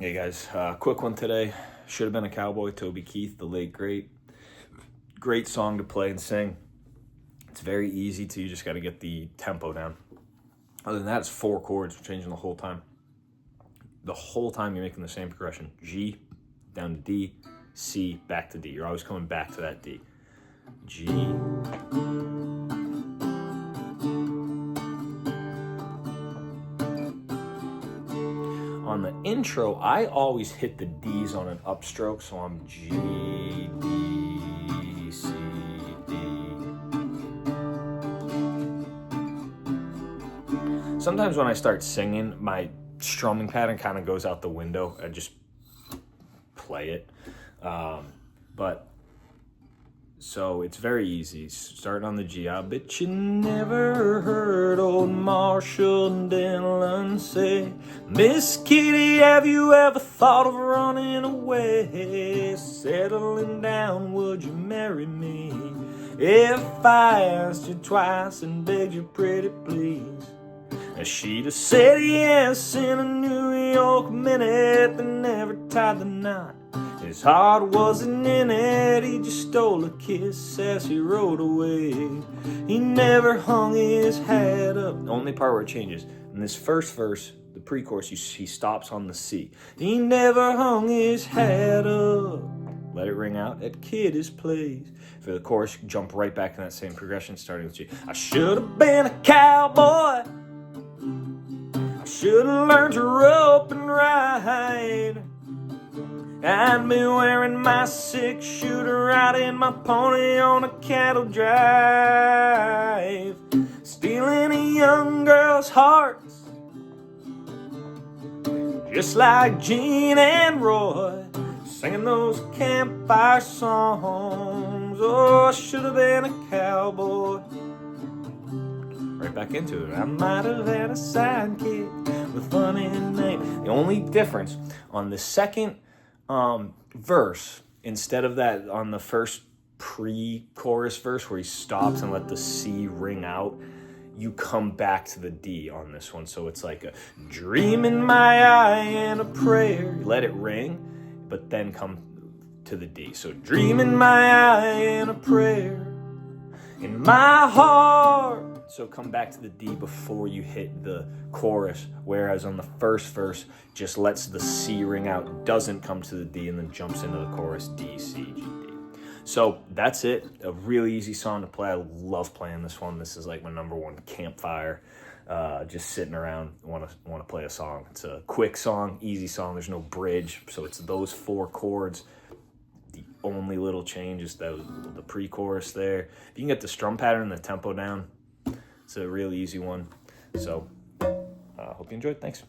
Hey guys, quick one today. Should have been a Cowboy, Toby Keith, the late great. Great song to play and sing. It's very easy to, you just got to get the tempo down. Other than that, it's 4 chords, changing the whole time. The whole time you're making the same progression. G, down to D, C, back to D. You're always coming back to that D. G. On the intro, I always hit the D's on an upstroke, so I'm G, D, C, D. Sometimes when I start singing, my strumming pattern kind of goes out the window. I just play it. So it's very easy. Starting on the G. I bet you never heard old Marshall Dillon say, Miss Kitty, have you ever thought of running away? Settling down, would you marry me? If I asked you twice and begged you pretty please. And she'd have said yes in a New York minute, then never tied the knot. His heart wasn't in it, he just stole a kiss as he rode away. He never hung his hat up. The only part where it changes, in this first verse, the pre-chorus, he stops on the C. He never hung his hat up. Let it ring out at Kitty's place. For the chorus, jump right back in that same progression, starting with G. I should have been a cowboy. I should have learned to rope and ride. I'd be wearing my 6-shooter, riding my pony on a cattle drive, stealing a young girl's hearts, just like Gene and Roy, singing those campfire songs. Oh, I should have been a cowboy. Right back into it. I might have had a sidekick with funny name. The only difference on the second verse, instead of that on the first pre-chorus verse where he stops and let the C ring out, you come back to the D on this one. So it's like a dream in my eye and a prayer. You let it ring, but then come to the D. So dream in my eye and a prayer in my heart. So come back to the D before you hit the chorus, whereas on the first verse, just lets the C ring out, doesn't come to the D, and then jumps into the chorus, D, C, G, D. So that's it. A really easy song to play. I love playing this one. This is like my #1 campfire. Just sitting around, want to play a song. It's a quick song, easy song. There's no bridge, so it's those 4 chords. The only little change is the pre-chorus there. If you can get the strum pattern and the tempo down, it's a real easy one. So, hope you enjoyed. Thanks.